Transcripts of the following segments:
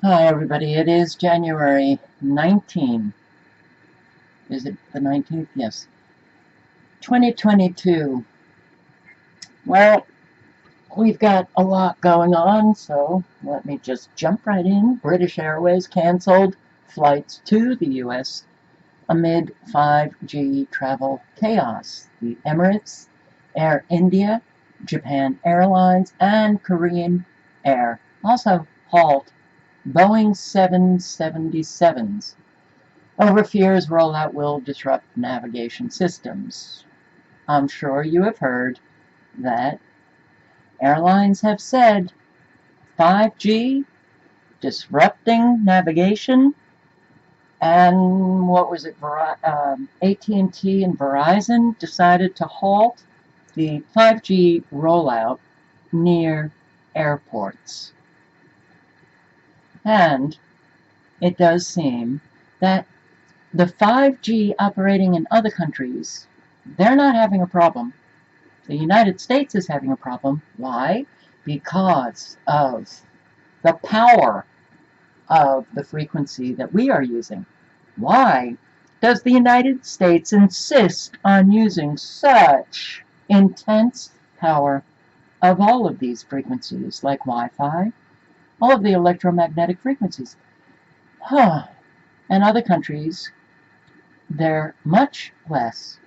Hi everybody, it is January 19. Is it the 19th? Yes. 2022. Well, we've got a lot going on, so let me just jump right in. British Airways canceled flights to the US amid 5G travel chaos. The Emirates, Air India, Japan Airlines, and Korean Air also halt Boeing 777s over fears rollout will disrupt navigation systems. I'm sure you have heard that airlines have said 5G disrupting navigation, and what was it? AT&T and Verizon decided to halt the 5G rollout near airports. And it does seem that the 5G operating in other countries, they're not having a problem. The United States is having a problem. Why? Because of the power of the frequency that we are using. Why does the United States insist on using such intense power of all of these frequencies, like Wi-Fi, all of the electromagnetic frequencies? And other countries, they're much less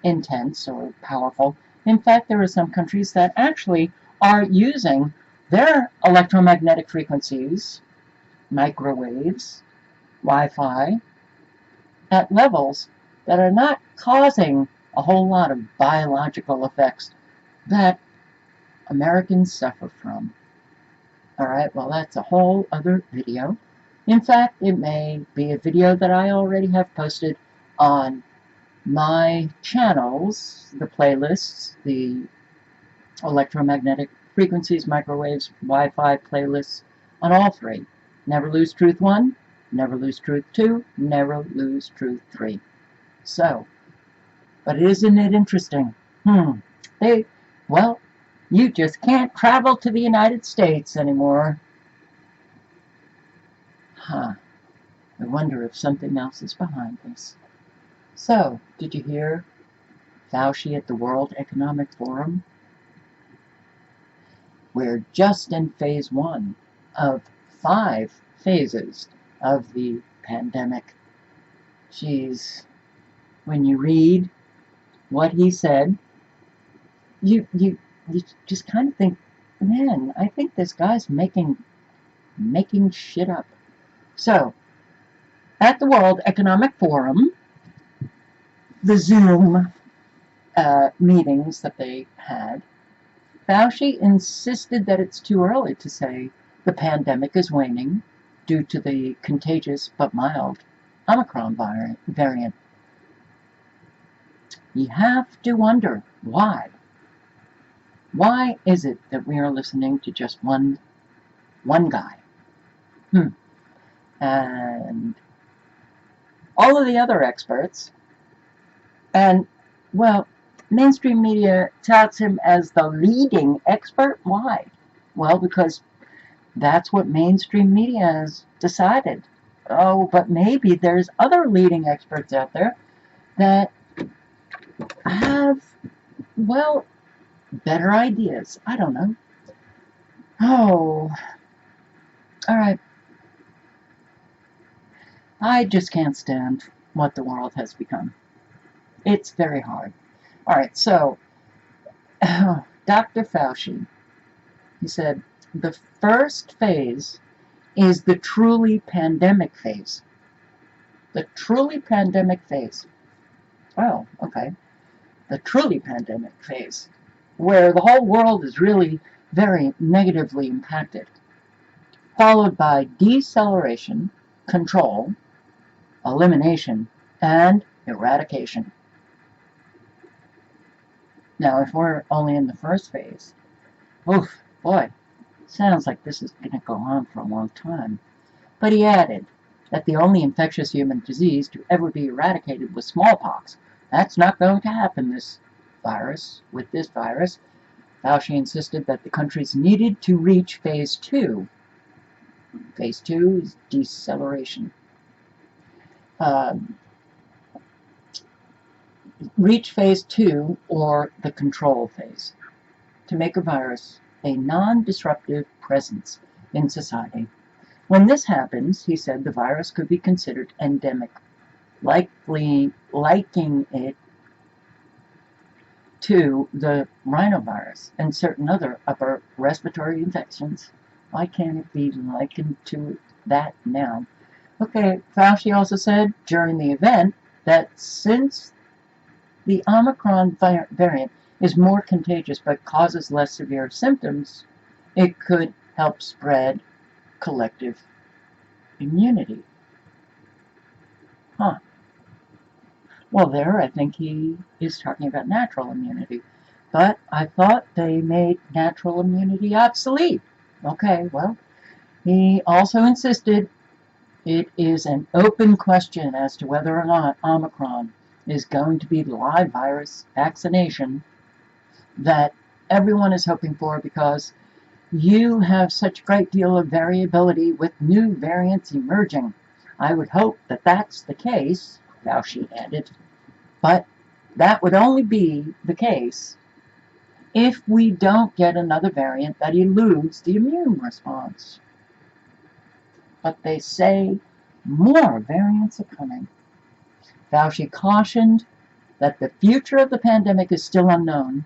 intense or powerful. In fact, there are some countries that actually are using their electromagnetic frequencies, microwaves, Wi-Fi, at levels that are not causing a whole lot of biological effects that Americans suffer from. All right, well, that's a whole other video. In fact, it may be a video that I already have posted on my channels, the playlists, the electromagnetic frequencies, microwaves, Wi-Fi playlists, on all three. Never Lose Truth 1, Never Lose Truth 2, Never Lose Truth 3. So, but isn't it interesting? Well, you just can't travel to the United States anymore. I wonder if something else is behind this. So, did you hear Fauci at the World Economic Forum? We're just in phase 1 of 5 phases of the pandemic. When you read what he said, you just kind of think, man, I think this guy's making shit up. So, at the World Economic Forum, the Zoom meetings that they had, Fauci insisted that it's too early to say the pandemic is waning due to the contagious but mild Omicron variant. You have to wonder why. Why is it that we are listening to just one guy? And all of the other experts, and, well, mainstream media touts him as the leading expert. Why? Well, because that's what mainstream media has decided. Oh, but maybe there's other leading experts out there that have, well, better ideas. I don't know. Oh, all right. I just can't stand what the world has become. It's very hard. All right, so Dr. Fauci, he said, the first phase is the truly pandemic phase. The truly pandemic phase. Oh, okay. The truly pandemic phase, where the whole world is really very negatively impacted, followed by deceleration, control, elimination, and eradication. Now, if we're only in the first phase, oof, boy, sounds like this is going to go on for a long time. But he added that the only infectious human disease to ever be eradicated was smallpox. That's not going to happen with this virus. Fauci insisted that the countries needed to reach phase 2 Phase 2 is deceleration. Reach phase 2 or the control phase to make a virus a non-disruptive presence in society. When this happens, he said, the virus could be considered endemic, likely liking it to the rhinovirus and certain other upper respiratory infections. Why can't it be likened to that now? Okay, Fauci also said during the event that since the Omicron variant is more contagious but causes less severe symptoms, it could help spread collective immunity. Huh. Well, there I think he is talking about natural immunity. But I thought they made natural immunity obsolete. Okay, well, he also insisted it is an open question as to whether or not Omicron is going to be the live virus vaccination that everyone is hoping for, because you have such a great deal of variability with new variants emerging. I would hope that that's the case, Fauci added, but that would only be the case if we don't get another variant that eludes the immune response. But they say more variants are coming. Fauci cautioned that the future of the pandemic is still unknown,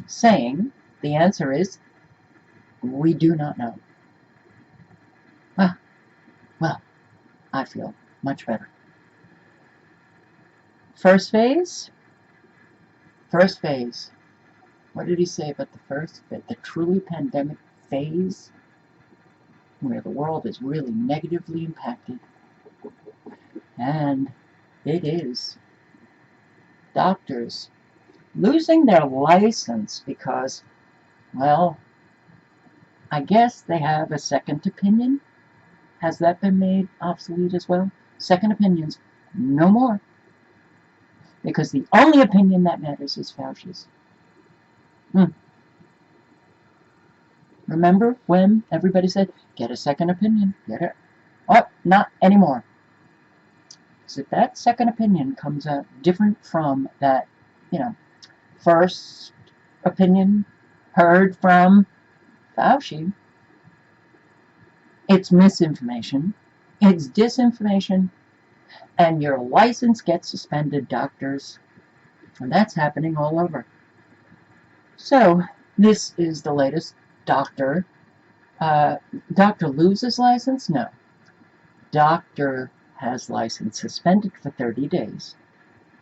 saying the answer is, we do not know. Ah, well, I feel much better. First phase. What did he say about the truly pandemic phase, where the world is really negatively impacted? And it is. Doctors losing their license because, well, I guess they have a second opinion. Has that been made obsolete as well? Second opinions, no more. Because the only opinion that matters is Fauci's. Remember when everybody said, get a second opinion, get it? Oh, not anymore. So that second opinion comes out different from that, first opinion heard from Fauci. It's misinformation, it's disinformation, and your license gets suspended, doctors. And that's happening all over. So this is the latest. Doctor loses license? No. Doctor has license suspended for 30 days.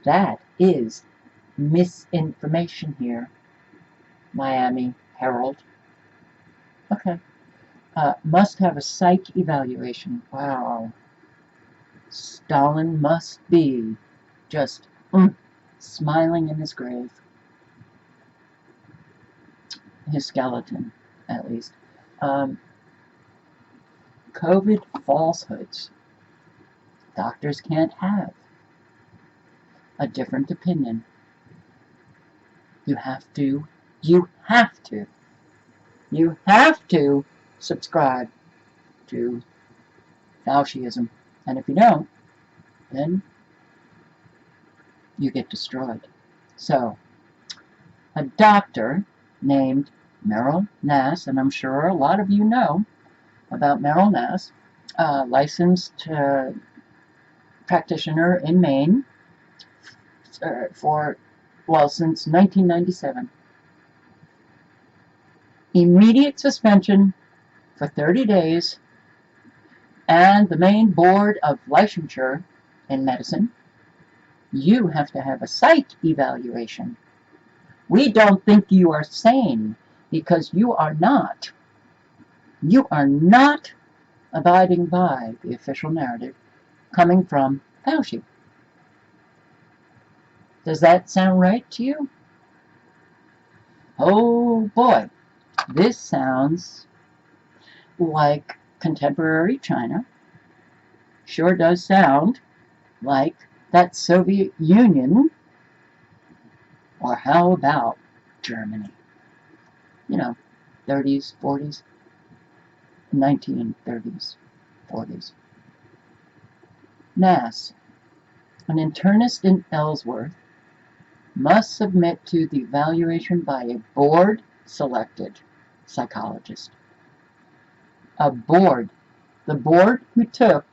That is misinformation here. Miami Herald. Okay. Must have a psych evaluation. Wow. Stalin must be just smiling in his grave. His skeleton, at least. COVID falsehoods. Doctors can't have a different opinion. You have to subscribe to Fauciism. And if you don't, then you get destroyed. So, a doctor named Meryl Nass, and I'm sure a lot of you know about Meryl Nass, licensed practitioner in Maine since 1997. Immediate suspension for 30 days, and the Maine Board of Licensure in Medicine, you have to have a psych evaluation. We don't think you are sane because you are not. You are not abiding by the official narrative coming from Fauci. Does that sound right to you? Oh boy, this sounds like contemporary China. Sure does sound like that Soviet Union, or how about Germany? 30s, 40s. 1930s, 40s. NAS, an internist in Ellsworth, must submit to the evaluation by a board-selected psychologist. A board. The board who took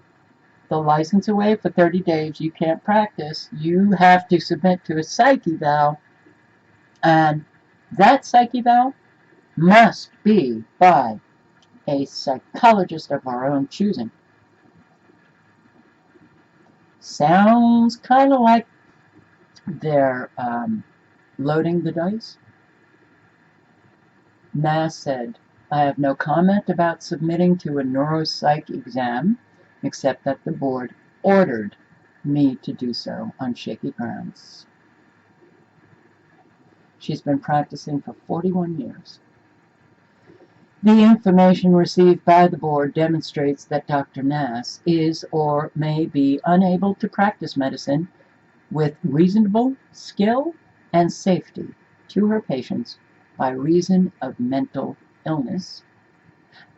the license away for 30 days, you can't practice, you have to submit to a psych eval, and that psych eval must be by a psychologist of our own choosing. Sounds kind of like they're loading the dice. NAS said, I have no comment about submitting to a neuropsych exam, except that the board ordered me to do so on shaky grounds. She's been practicing for 41 years. The information received by the board demonstrates that Dr. Nass is or may be unable to practice medicine with reasonable skill and safety to her patients by reason of mental illness,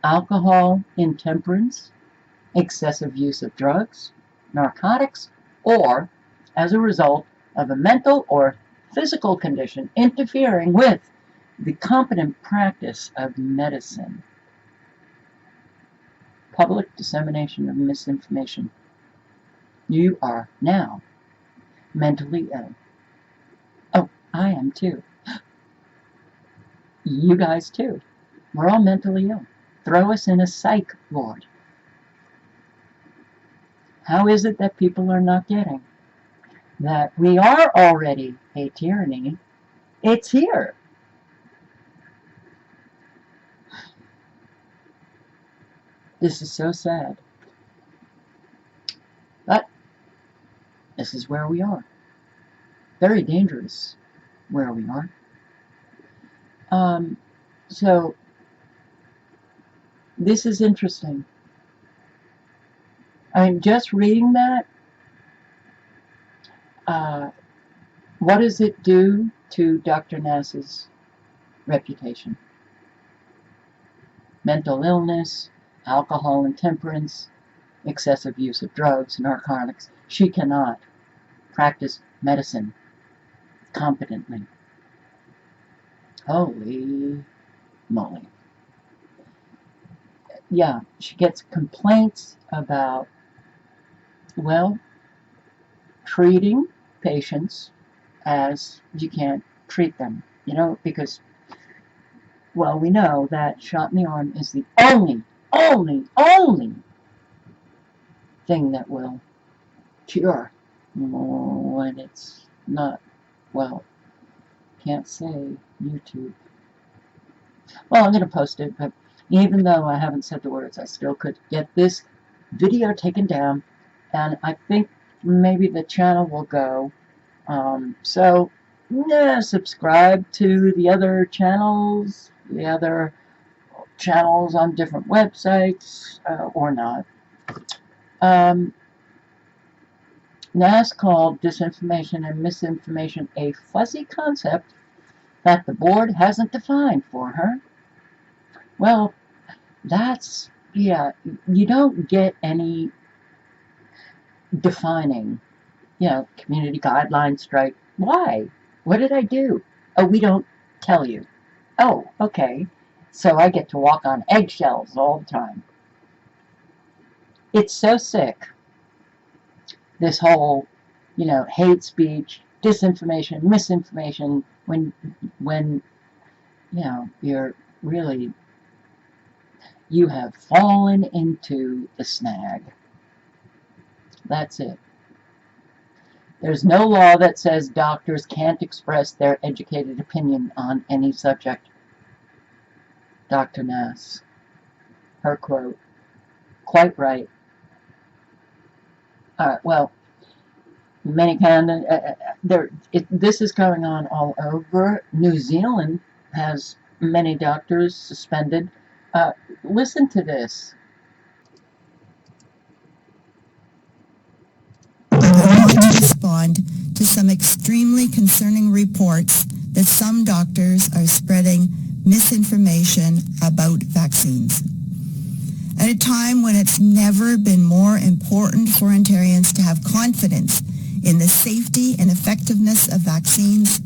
alcohol intemperance, excessive use of drugs, narcotics, or as a result of a mental or physical condition interfering with the competent practice of medicine. Public dissemination of misinformation. You are now mentally ill. Oh, I am too. You guys too. We're all mentally ill. Throw us in a psych ward. How is it that people are not getting that we are already a tyranny? It's here. This is so sad. But this is where we are. Very dangerous where we are. So this is interesting. I'm just reading that. What does it do to Dr. Nass's reputation? Mental illness, alcohol intemperance, excessive use of drugs, narcotics. She cannot practice medicine competently. Holy moly. Yeah, she gets complaints about, well, treating patients as you can't treat them, because, well, we know that shot in the arm is the only thing that will cure when it's not, well, can't say YouTube. Well, I'm going to post it, but even though I haven't said the words, I still could get this video taken down, and I think maybe the channel will go. So, yeah, subscribe to the other channels on different websites, or not. NAS called disinformation and misinformation a fuzzy concept that the board hasn't defined for her. Well, that's, yeah, you don't get any defining, community guidelines strike. Why? What did I do? Oh, we don't tell you. Oh, okay. So I get to walk on eggshells all the time. It's so sick. This whole, hate speech, disinformation, misinformation, when you're really, you have fallen into the snag. That's it. There's no law that says doctors can't express their educated opinion on any subject. Dr. Nass, her quote, quite right. Well, many this is going on all over. New Zealand has many doctors suspended. Listen to this. Respond to some extremely concerning reports that some doctors are spreading misinformation about vaccines. At a time when it's never been more important for Ontarians to have confidence in the safety and effectiveness of vaccines,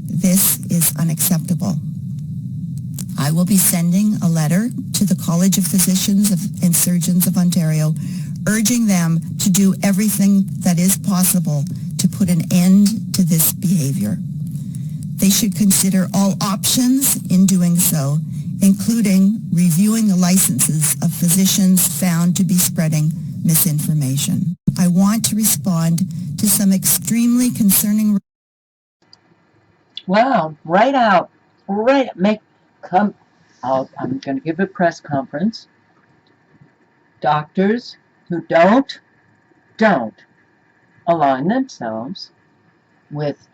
this is unacceptable. I will be sending a letter to the College of Physicians and Surgeons of Ontario, urging them to do everything that is possible to put an end to this behavior. They should consider all options in doing so, including reviewing the licenses of physicians found to be spreading misinformation. I want to respond to some extremely concerning... Wow, I'm going to give a press conference. Doctors who don't align themselves with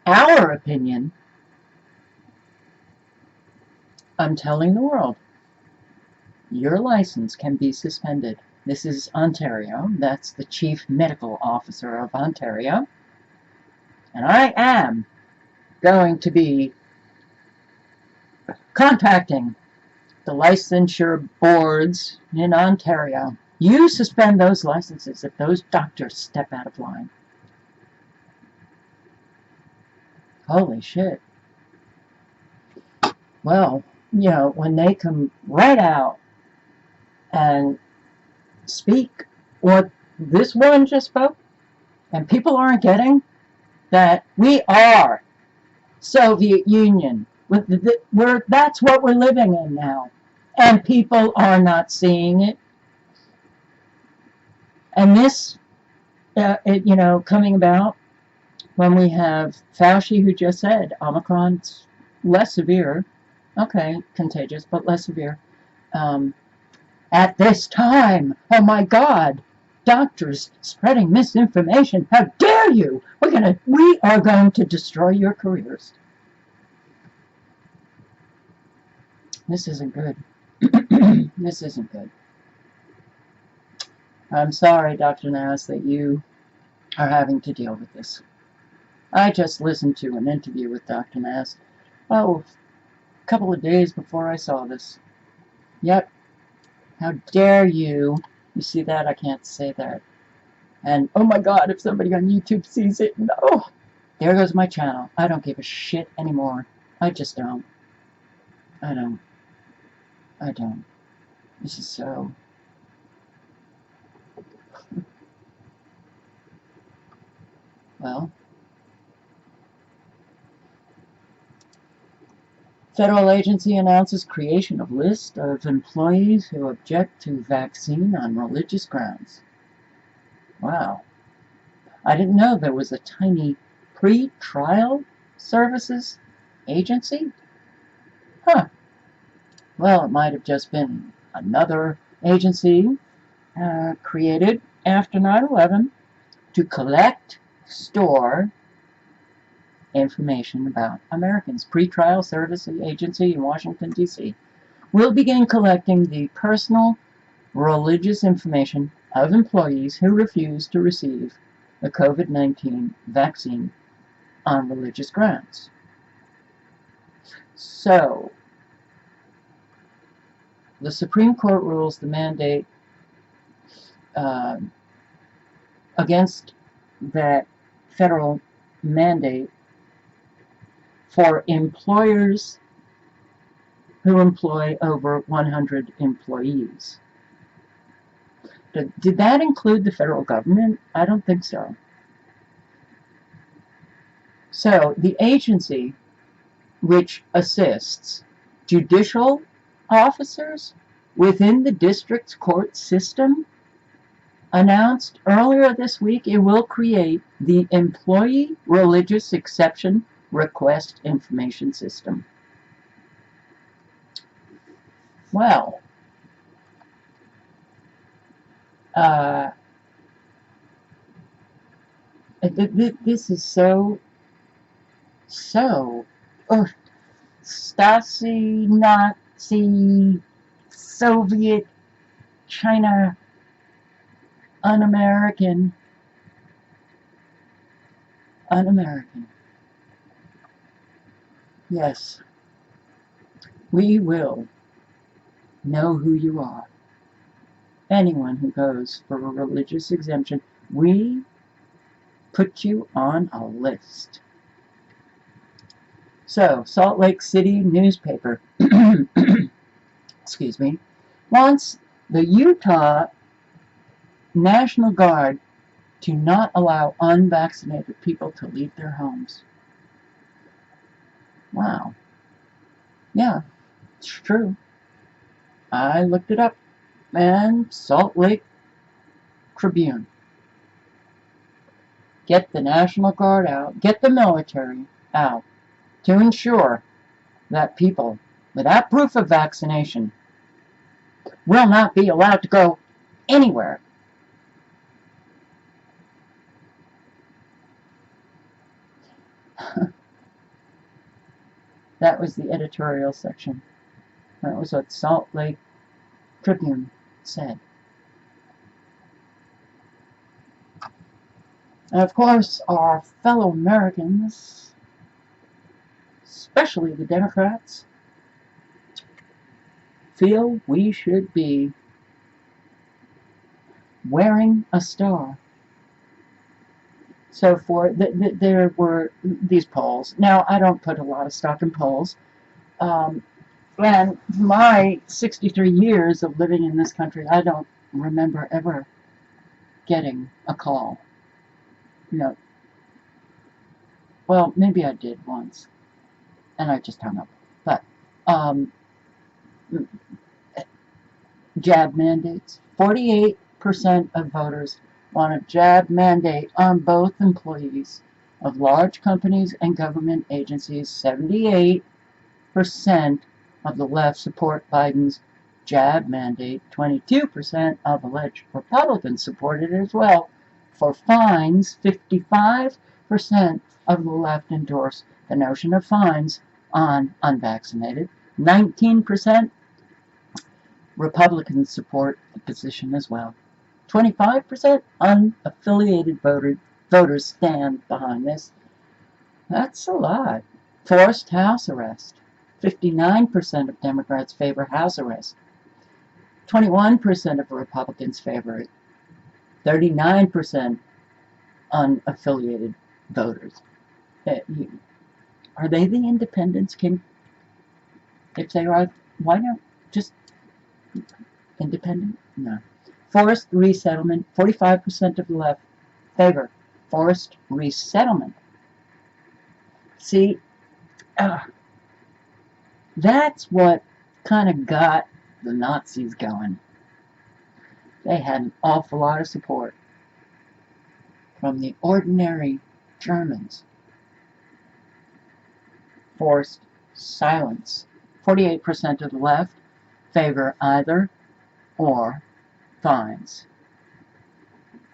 our opinion, I'm telling the world, your license can be suspended. This is Ontario. That's the Chief Medical Officer of Ontario. And I am going to be contacting the licensure boards in Ontario. You suspend those licenses if those doctors step out of line. Holy shit. Well, when they come right out and speak what this one just spoke, and people aren't getting that we are Soviet Union. That's what we're living in now. And people are not seeing it. And this, coming about when we have Fauci, who just said Omicron's less severe, okay, contagious, but less severe. At this time, oh my God, doctors spreading misinformation. How dare you? We are going to destroy your careers. This isn't good. This isn't good. I'm sorry, Dr. Nass, that you are having to deal with this. I just listened to an interview with Dr. Nass, a couple of days before I saw this. Yep. How dare you? You see that? I can't say that. And, oh my God, if somebody on YouTube sees it, no. There goes my channel. I don't give a shit anymore. I just don't. I don't. This is so... Well, federal agency announces creation of list of employees who object to vaccine on religious grounds. Wow. I didn't know there was a tiny pre-trial services agency. Huh. Well, it might have just been another agency created after 9/11 to collect, store information about Americans. Pre-trial service agency in Washington, D.C. will begin collecting the personal religious information of employees who refuse to receive the COVID-19 vaccine on religious grounds. So, the Supreme Court rules the mandate against that federal mandate for employers who employ over 100 employees. Did that include the federal government? I don't think so. So the agency which assists judicial officers within the district court system announced earlier this week it will create the Employee Religious Exception Request Information System. Well, this is so Stasi, Nazi, Soviet, China, un-American. Yes, we will know who you are. anyone who goes for a religious exemption, we put you on a list. So, Salt Lake City newspaper, excuse me, wants the Utah National Guard to not allow unvaccinated people to leave their homes. Wow. Yeah, it's true. I looked it up. And Salt Lake Tribune. Get the National Guard out, get the military out to ensure that people without proof of vaccination will not be allowed to go anywhere. That was the editorial section. That was what Salt Lake Tribune said. And of course, our fellow Americans, especially the Democrats, feel we should be wearing a star. So there were these polls. Now, I don't put a lot of stock in polls. And my 63 years of living in this country, I don't remember ever getting a call. Well, maybe I did once, and I just hung up. But jab mandates. 48% of voters want a jab mandate on both employees of large companies and government agencies. 78% of the left support Biden's jab mandate. 22% of alleged Republicans support it as well. For fines, 55% of the left endorse the notion of fines on unvaccinated. 19% Republicans support the position as well. 25% unaffiliated voters stand behind this. That's a lot. Forced house arrest. 59% of Democrats favor house arrest. 21% of Republicans favor it. 39% unaffiliated voters. Are they the independents? If they are, why not just independent? No. Forced resettlement. 45% of the left favor forced resettlement. See, that's what kind of got the Nazis going. They had an awful lot of support from the ordinary Germans. Forced silence. 48% of the left favor either or fines.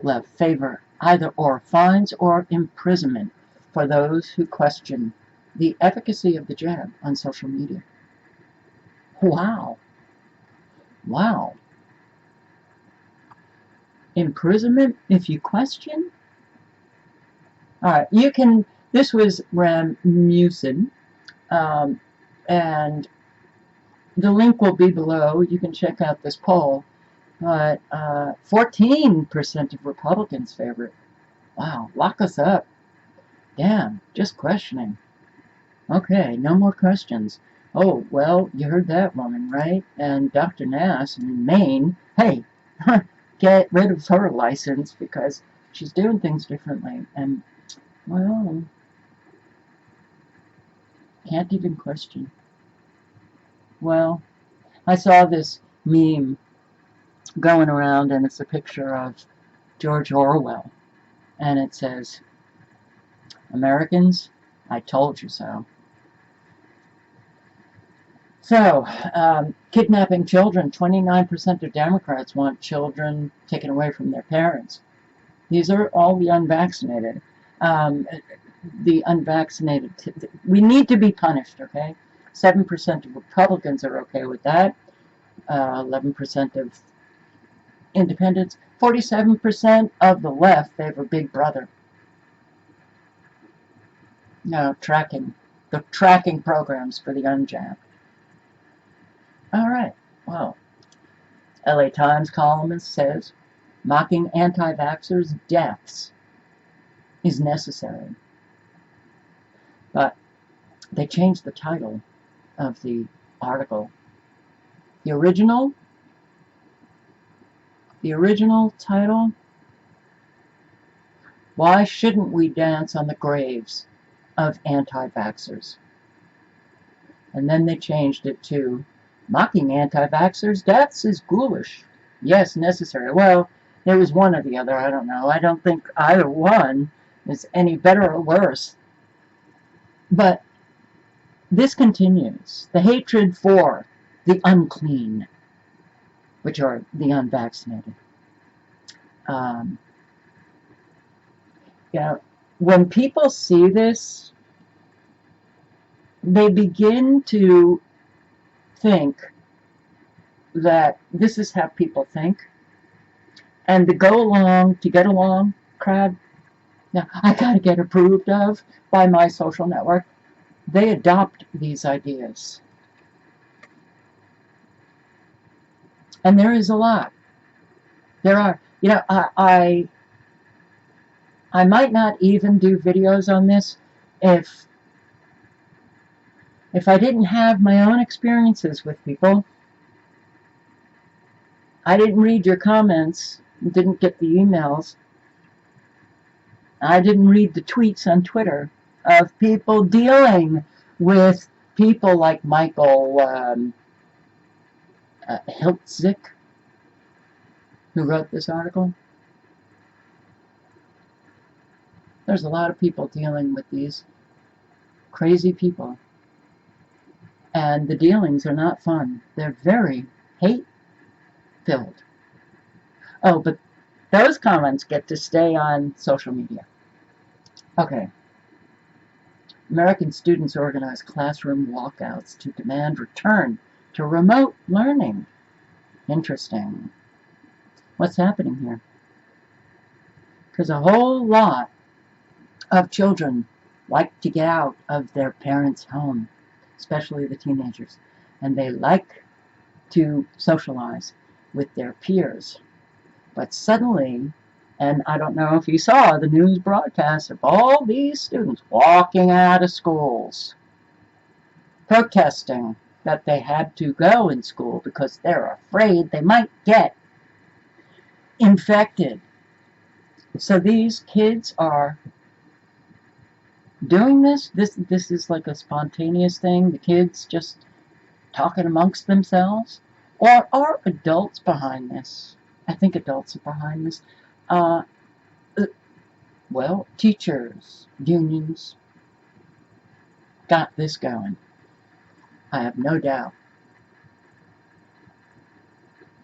Left favor either or fines or imprisonment for those who question the efficacy of the jab on social media. Wow. Wow. Imprisonment if you question? Alright, this was Rasmussen, and the link will be below. You can check out this poll. But 14% of Republicans favor it. Wow, lock us up. Damn, just questioning. Okay, no more questions. Oh, well, you heard that woman, right? And Dr. Nass in Maine, hey, get rid of her license because she's doing things differently. And, well, can't even question. Well, I saw this meme going around, and it's a picture of George Orwell. And it says, Americans, I told you so. So, kidnapping children. 29% of Democrats want children taken away from their parents. These are all the unvaccinated. The unvaccinated, we need to be punished, okay? 7% of Republicans are okay with that. 11% of independents. 47% of the left favor Big Brother. No, the tracking programs for the unjabbed. All right, well, LA Times columnist says mocking anti-vaxxers' deaths is necessary. But they changed the title of the article. The original title, Why Shouldn't We Dance on the Graves of Anti-Vaxxers? And then they changed it to Mocking Anti-Vaxxers' Deaths is Ghoulish. Yes, necessary. Well, there was one or the other, I don't know. I don't think either one is any better or worse. But this continues. The hatred for the unclean, which are the unvaccinated. When people see this, they begin to think that this is how people think, and the get along crowd. Now, I gotta get approved of by my social network. They adopt these ideas, and there is a lot. There are, I might not even do videos on this if I didn't have my own experiences with people. I didn't read your comments, didn't get the emails. I didn't read the tweets on Twitter of people dealing with people like Michael Hiltzik, who wrote this article. There's a lot of people dealing with these crazy people. And the dealings are not fun. They're very hate-filled. Oh, but those comments get to stay on social media. Okay. American students organize classroom walkouts to demand return to remote learning. Interesting. What's happening here? Because a whole lot of children like to get out of their parents' home, especially the teenagers, and they like to socialize with their peers. But suddenly, and I don't know if you saw the news broadcast of all these students walking out of schools, protesting that they had to go in school because they're afraid they might get infected. So these kids are doing this. This is like a spontaneous thing. The kids just talking amongst themselves, or are adults behind this? I think adults are behind this. Well, teachers, unions got this going. I have no doubt.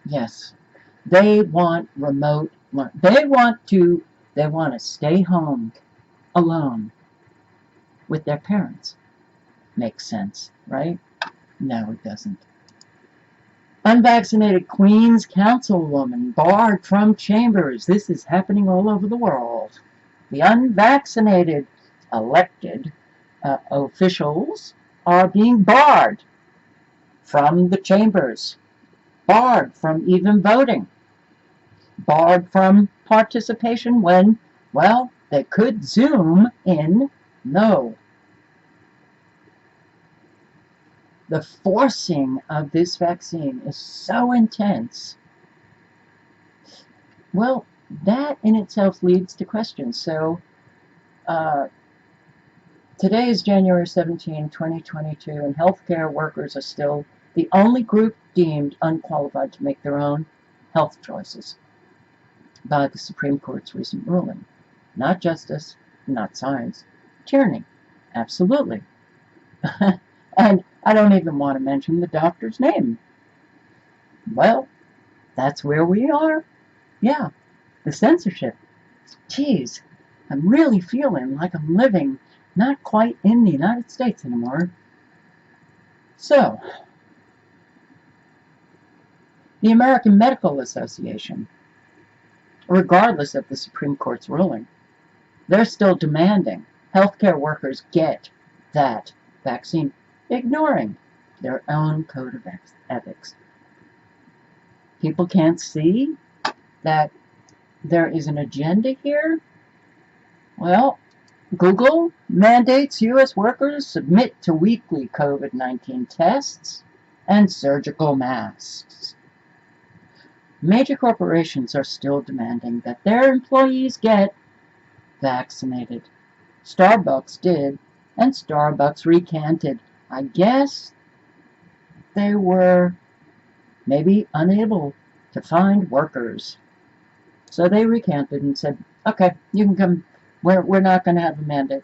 Yes, they want remote learn. They want to stay home alone with their parents. Makes sense, right? No, it doesn't. Unvaccinated Queen's Councilwoman barred from chambers. This is happening all over the world. The unvaccinated elected officials are being barred from the chambers, barred from even voting, barred from participation when, well, they could Zoom in. No. The forcing of this vaccine is so intense. Well, that in itself leads to questions. So, today is January 17, 2022, and healthcare workers are still the only group deemed unqualified to make their own health choices by the Supreme Court's recent ruling. Not justice, not science. Tyranny. Absolutely. And I don't even want to mention the doctor's name. Well, that's where we are. Yeah, the censorship. Geez, I'm really feeling like I'm living not quite in the United States anymore. So, the American Medical Association, regardless of the Supreme Court's ruling, they're still demanding healthcare workers get that vaccine, ignoring their own code of ethics. People can't see that there is an agenda here? Well, Google mandates U.S. workers submit to weekly COVID-19 tests and surgical masks. Major corporations are still demanding that their employees get vaccinated. Starbucks did, and Starbucks recanted. I guess they were maybe unable to find workers. So they recanted and said, okay, you can come. We're not going to have a mandate.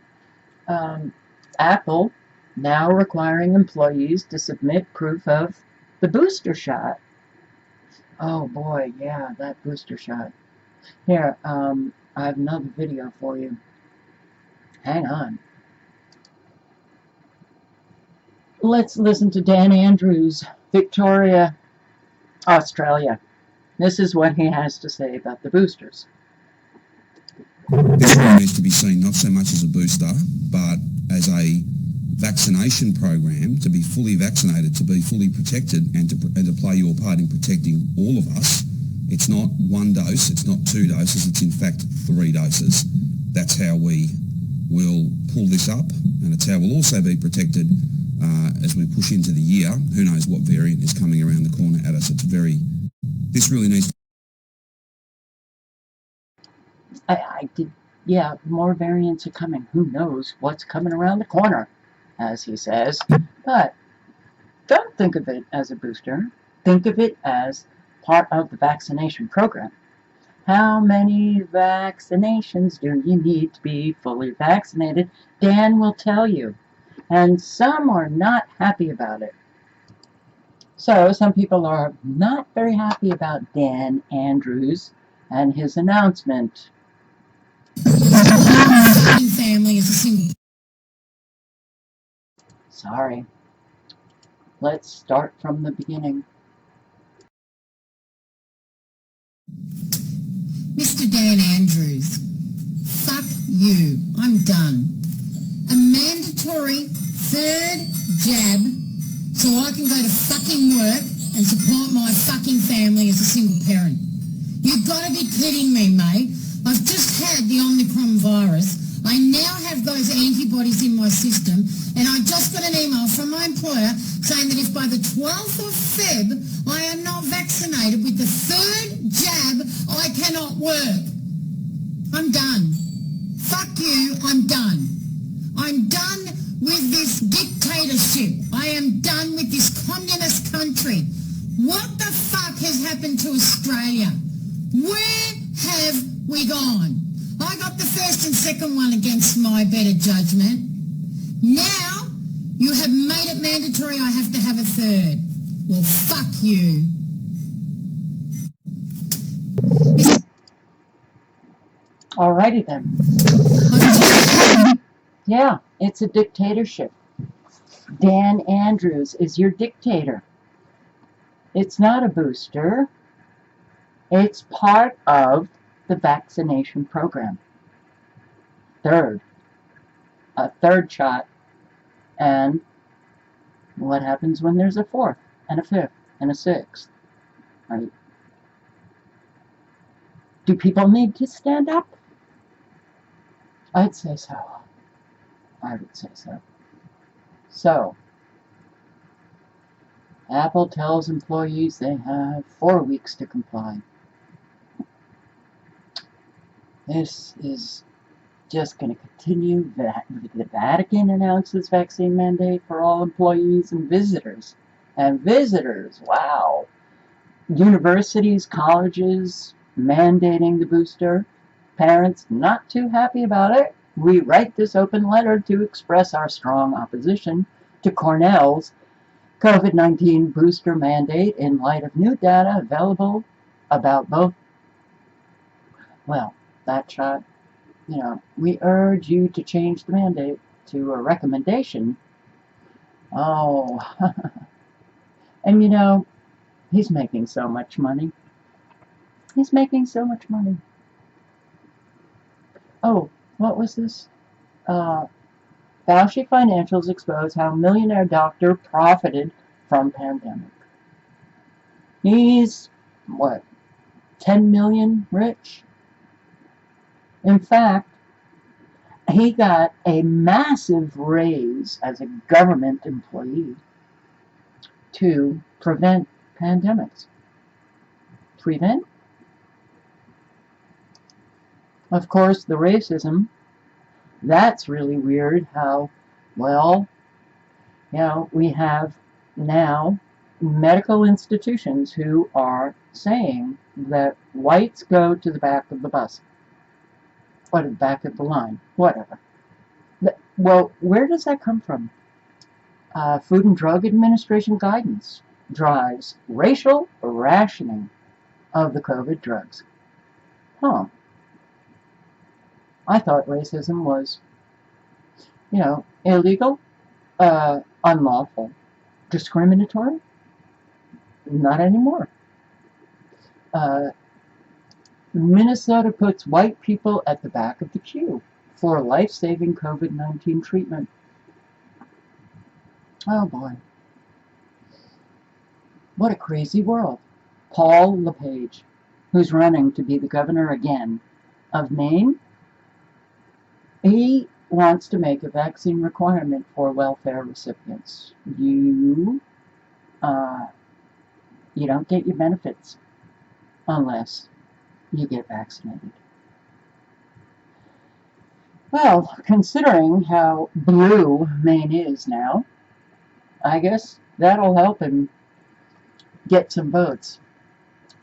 Apple now requiring employees to submit proof of the booster shot. Oh boy, yeah, that booster shot. Here, I have another video for you. Hang on. Let's listen to Dan Andrews, Victoria, Australia. This is what he has to say about the boosters. This one needs to be seen not so much as a booster, but as a vaccination program, to be fully vaccinated, to be fully protected, and to play your part in protecting all of us. It's not one dose, it's not 2 doses, it's in fact 3 doses. That's how we will pull this up, and it's how we'll also be protected as we push into the year. Who knows what variant is coming around the corner at us. This really needs. Yeah, more variants are coming. Who knows what's coming around the corner, as he says. But don't think of it as a booster. Think of it as part of the vaccination program. How many vaccinations do you need to be fully vaccinated? Dan will tell you. And some are not happy about it. So some people are not very happy about Dan Andrews and his announcement. Family is a single. Sorry. Let's start from the beginning. Mr. Dan Andrews, fuck you. I'm done. A mandatory 3rd jab so I can go to fucking work and support my fucking family as a single parent. You've got to be kidding me, mate. I've just had the Omicron virus. I now have those antibodies in my system, and I just got an email from my employer saying that if by the 12th of Feb I am not vaccinated with the 3rd jab, I cannot work. I'm done. Fuck you, I'm done. I'm done with this dictatorship. I am done with this communist country. What the fuck has happened to Australia? Where have we gone? I got the 1st and 2nd one against my better judgment. Now, you have made it mandatory I have to have a 3rd. Well, fuck you. Alrighty then. Yeah, it's a dictatorship. Dan Andrews is your dictator. It's not a booster. It's part of the vaccination program. A 3rd shot. And what happens when there's a 4th and a 5th and a 6th? Right? Do people need to stand up? I'd say so. I would say so. So, Apple tells employees they have 4 weeks to comply. This is just going to continue. The Vatican announces vaccine mandate for all employees and visitors. And visitors, wow. Universities, colleges mandating the booster. Parents not too happy about it. We write this open letter to express our strong opposition to Cornell's COVID-19 booster mandate in light of new data available about both. Well, that shot, we urge you to change the mandate to a recommendation. Oh, and he's making so much money. He's making so much money. Oh, what was this? Fauci financials expose how millionaire doctor profited from pandemic. He's what, 10 million rich? In fact, he got a massive raise as a government employee to prevent pandemics. Prevent? Of course, the racism, that's really weird how, well, we have now medical institutions who are saying that whites go to the back of the bus, or to the back of the line, whatever. Well, where does that come from? Food and Drug Administration guidance drives racial rationing of the COVID drugs. Huh. I thought racism was, illegal, unlawful, discriminatory. Not anymore. Minnesota puts white people at the back of the queue for life-saving COVID-19 treatment. Oh boy. What a crazy world. Paul LePage, who's running to be the governor again of Maine, he wants to make a vaccine requirement for welfare recipients. You don't get your benefits unless you get vaccinated. Well, considering how blue Maine is now, I guess that'll help him get some votes.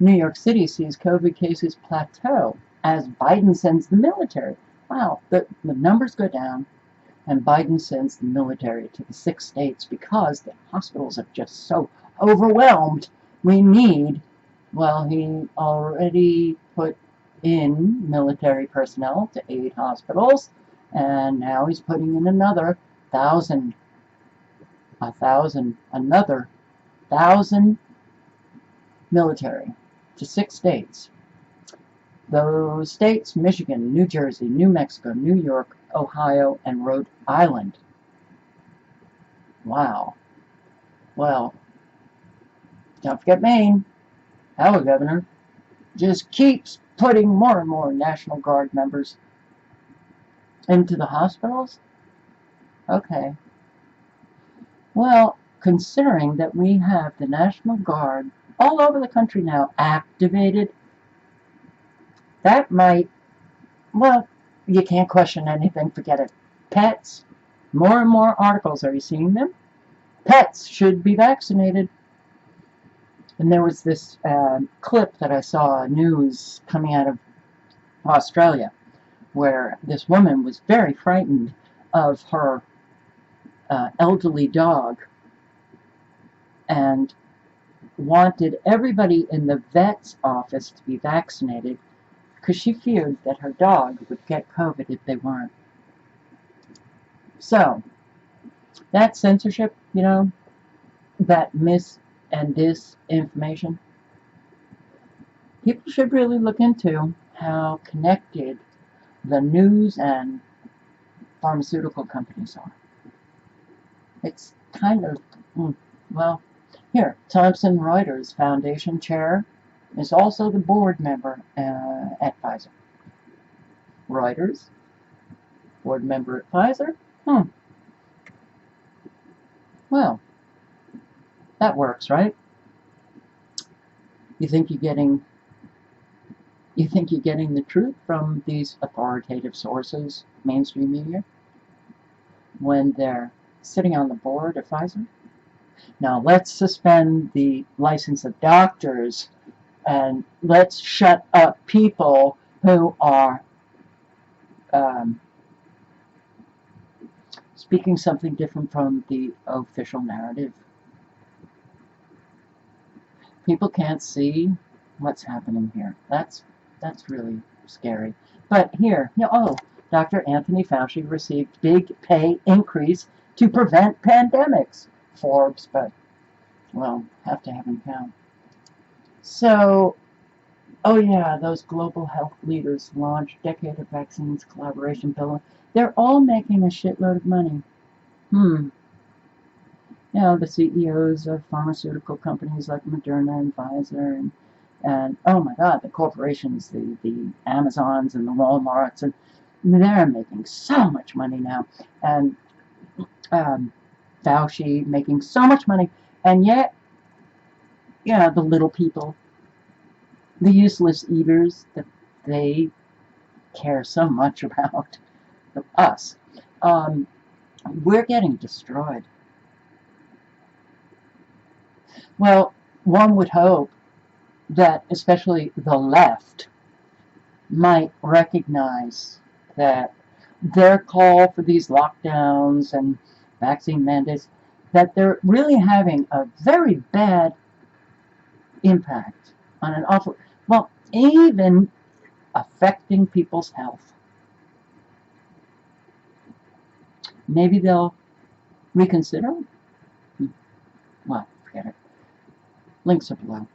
New York City sees COVID cases plateau as Biden sends the military. Wow, the numbers go down, and Biden sends the military to the 6 states because the hospitals are just so overwhelmed. We need, he already put in military personnel to aid hospitals, and now he's putting in another 1,000 military to 6 states. Those states: Michigan, New Jersey, New Mexico, New York, Ohio, and Rhode Island. Wow. Well, don't forget Maine. Our governor just keeps putting more and more National Guard members into the hospitals. Okay. Well, considering that we have the National Guard all over the country now activated, that might, you can't question anything, forget it. Pets, more and more articles, are you seeing them? Pets should be vaccinated. And there was this clip that I saw, news coming out of Australia, where this woman was very frightened of her elderly dog and wanted everybody in the vet's office to be vaccinated because she feared that her dog would get COVID if they weren't. So, that censorship, that mis- and disinformation, people should really look into how connected the news and pharmaceutical companies are. It's kind of, here, Thomson Reuters Foundation chair is also the board member at Pfizer. Reuters, board member at Pfizer? Well, that works, right? You think you're getting the truth from these authoritative sources, mainstream media, when they're sitting on the board of Pfizer? Now let's suspend the license of doctors and let's shut up people who are speaking something different from the official narrative. People can't see what's happening here. That's really scary. But here, Dr. Anthony Fauci received big pay increase to prevent pandemics. Forbes, but, have to have him count. So, those global health leaders launched Decade of Vaccines collaboration bill. They're all making a shitload of money. The CEOs of pharmaceutical companies like Moderna and Pfizer and And oh my God, the corporations, the Amazons and the Walmarts, and they're making so much money now. And Fauci making so much money. And yet, yeah, the little people, the useless eaters that they care so much about us, we're getting destroyed. Well, one would hope that especially the left might recognize that their call for these lockdowns and vaccine mandates, that they're really having a very bad impact on an awful, well, even affecting people's health. Maybe they'll reconsider. Well, forget it. Links are below.